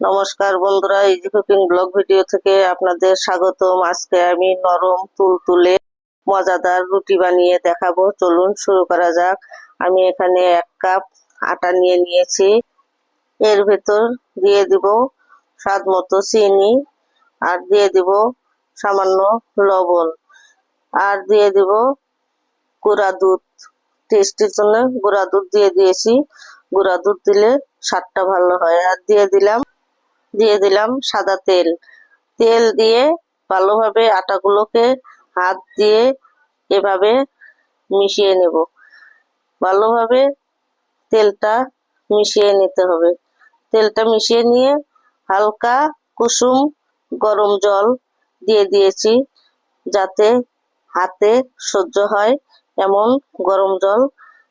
নমস্কার বন্ধুরা, easy cooking blog video থেকে আপনাদের স্বাগতম। আজকে আমি নরম তুলতুলে মজাদার রুটি বানিয়ে দেখাবো। চলুন শুরু করা যাক। আমি এখানে 1 কাপ আটা নিয়ে নিয়েছি। এর ভেতর দিয়ে দিব স্বাদ মতো চিনি, আর দিয়ে দিব সামান্য লবণ, আর দিয়ে দিব গুঁড়া দুধ। টেস্টির জন্য গুঁড়া দুধ দিয়ে দিয়েছি। গুঁড়া দুধ দিলে স্বাদটা ভালো হয়। আর দিয়ে দিলাম সাদা তেল। তেল দিয়ে ভালোভাবে আটাগুলোকে হাত দিয়ে এভাবে মিশিয়ে নেব। ভালোভাবে তেলটা মিশিয়ে নিতে হবে। তেলটা মিশিয়ে নিয়ে হালকা কুসুম গরম জল দিয়ে দিয়েছি, যাতে হাতে সহ্য হয় এমন গরম জল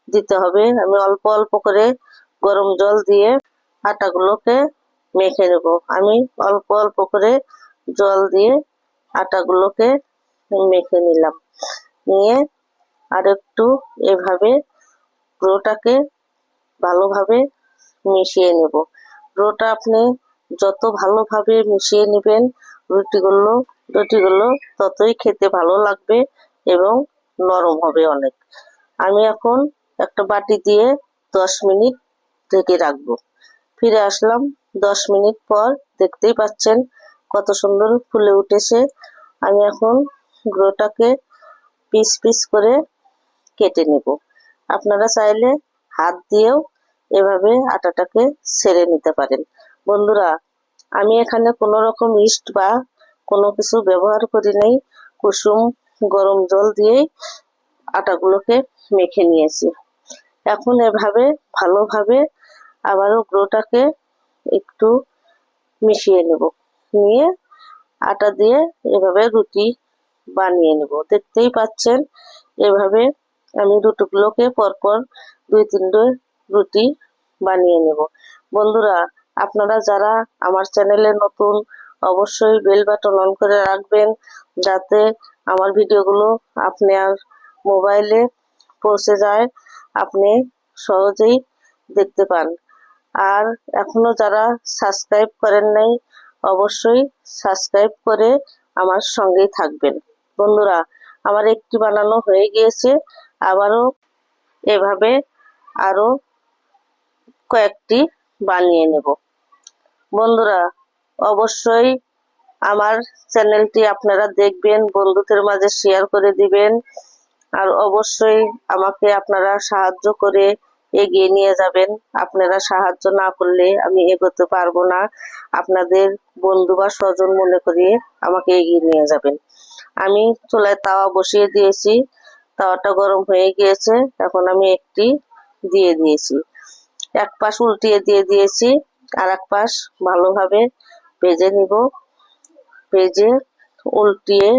দিতে হবে। আমি অল্প অল্প করে গরম জল দিয়ে আটাগুলোকে মেখে নেব। আমি অল্প অল্প করে জল দিয়ে আটাগুলোকে মেখে নিলাম। নিয়ে আর একটু এভাবে ডোটাকে ভালোভাবে মিশিয়ে নেব। ডোটা আপনি যত ভালোভাবে মিশিয়ে নেবেন, রুটিগুলো ততই খেতে ভালো লাগবে এবং নরম হবে অনেক। আমি এখন একটা বাটি দিয়ে 10 মিনিট ঢেকে রাখবো। ফিরে আসলাম 10 মিনিট পর। দেখতেই পাচ্ছেন কত সুন্দর ফুলে উঠেছে। আমি এখন ডোটাকে পিস পিস করে কেটে নেব। আপনারা চাইলে হাত দিয়েও এভাবে আটাটাকে ছেড়ে নিতে পারেন। বন্ধুরা, আমি এখানে কোনো রকম ইস্ট বা কোনো কিছু ব্যবহার করি নাই। কুসুম গরম জল দিয়েই আটাগুলোকে মেখে নিয়েছি। এখন এভাবে ভালোভাবে আবারও ডোটাকে একটু মিশিয়ে নেব। নিয়ে আটা দিয়ে এভাবে রুটি বানিয়ে নেব। দেখতেই পাচ্ছেন এভাবে আমি রুটিগুলোকে পরপর 2-3টে রুটি বানিয়ে নেব। বন্ধুরা, আপনারা যারা আমার চ্যানেলে নতুন, অবশ্যই বেল বাটন অন করে রাখবেন, যাতে আমার ভিডিওগুলো আপনার মোবাইলে পৌঁছে যায়, আপনি সহজেই দেখতে পান। আর এখনো যারা সাবস্ক্রাইব করেন নাই, অবশ্যই সাবস্ক্রাইব করে আমার সঙ্গেই থাকবেন। বন্ধুরা, আমার একটি বানানো হয়ে গিয়েছে। আবারও এভাবে আরো কয়েকটি বানিয়ে নেব। বন্ধুরা, অবশ্যই আমার চ্যানেলটি আপনারা দেখবেন, বন্ধুদের মাঝে শেয়ার করে দিবেন। আর অবশ্যই আমাকে আপনারা সাহায্য করে এগিয়ে নিয়ে যাবেন। আপনারা সাহায্য না করলে আমি এগোতে পারবো না। আপনাদের বন্ধু বা স্বজন মনে করিয়ে আমাকে এগিয়ে নিয়ে যাবেন। আমি চুলায় তাওয়া বসিয়ে দিয়েছি। তাওয়াটা গরম হয়ে গিয়েছে। এখন আমি একটি দিয়ে দিয়েছি। এক পাশ উল্টিয়ে দিয়ে দিয়েছি, আর এক পাশ ভালোভাবে ভেজে নিব। ভেজে উল্টিয়ে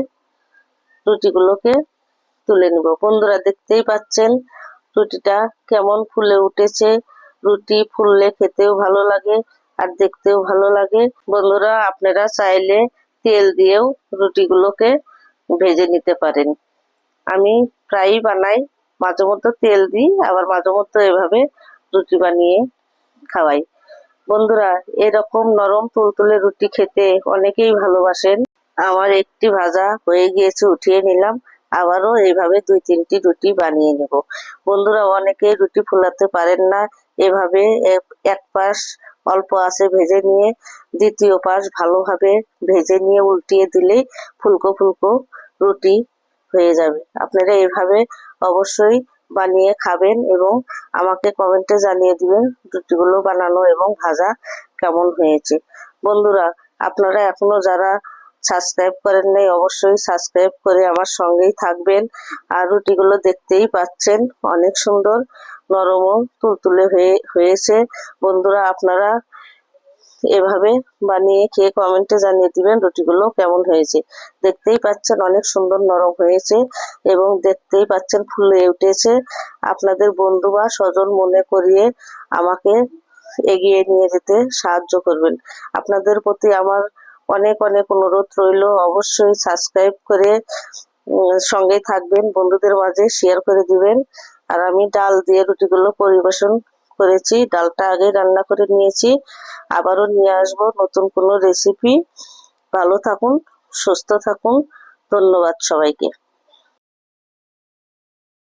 রুটিগুলোকে তুলে নিব। বন্ধুরা, দেখতেই পাচ্ছেন রুটিটা কেমন ফুলে উঠেছে। রুটি ফুললে খেতেও ভালো লাগে আর দেখতেও ভালো লাগে। বন্ধুরা, আপনারা চাইলে তেল দিয়েও রুটিগুলোকে ভেজে নিতে পারেন। আমি প্রায়ই বানাই, মাঝে মধ্যে তেল দিই, আবার মাঝে মধ্যে এভাবে রুটি বানিয়ে খাওয়াই। বন্ধুরা, এরকম নরম তুলতুলে রুটি খেতে অনেকেই ভালোবাসেন। আমার একটি ভাজা হয়ে গিয়েছে, উঠিয়ে নিলাম। আবারও এইভাবে 2-3টি রুটি বানিয়ে নেব। বন্ধুরা, অনেকেই রুটি ফুলাতে পারেন না। এভাবে এক পাশ অল্প আঁচে ভেজে নিয়ে দ্বিতীয় পাশ ভালোভাবে ভেজে নিয়ে উল্টিয়ে দিলেই ফুলকো ফুলকো রুটি হয়ে যাবে। আপনারা এভাবে অবশ্যই বানিয়ে খাবেন এবং আমাকে কমেন্টে জানিয়ে দিবেন রুটিগুলো বানানো এবং ভাজা কেমন হয়েছে। বন্ধুরা, আপনারা এখনো যারা সাবস্ক্রাইব করেন নাই, অবশ্যই সাবস্ক্রাইব করে আমার সঙ্গেই থাকবেন। আর রুটিগুলো দেখতেই পাচ্ছেন অনেক সুন্দর নরম ও তুলতুলে হয়েছে। বন্ধুরা, আপনারা এভাবে বানিয়ে খেয়ে কমেন্টে জানিয়ে দিবেন রুটিগুলো কেমন হয়েছে। দেখতেই পাচ্ছেন অনেক সুন্দর নরম হয়েছে এবং দেখতেই পাচ্ছেন ফুলে উঠেছে। আপনাদের বন্ধু বা স্বজন মনে করিয়ে আমাকে এগিয়ে নিয়ে যেতে সাহায্য করবেন। আপনাদের প্রতি আমার অনেক অনেক অনুরোধ রইল, অবশ্যই সাবস্ক্রাইব করে সঙ্গেই থাকবেন, বন্ধুদের মাঝে শেয়ার করে দিবেন। আর আমি ডাল দিয়ে রুটিগুলো পরিবেশন করেছি, ডালটা আগে রান্না করে নিয়েছি। আবারও নিয়ে আসবো নতুন কোনো রেসিপি। ভালো থাকুন, সুস্থ থাকুন। ধন্যবাদ সবাইকে।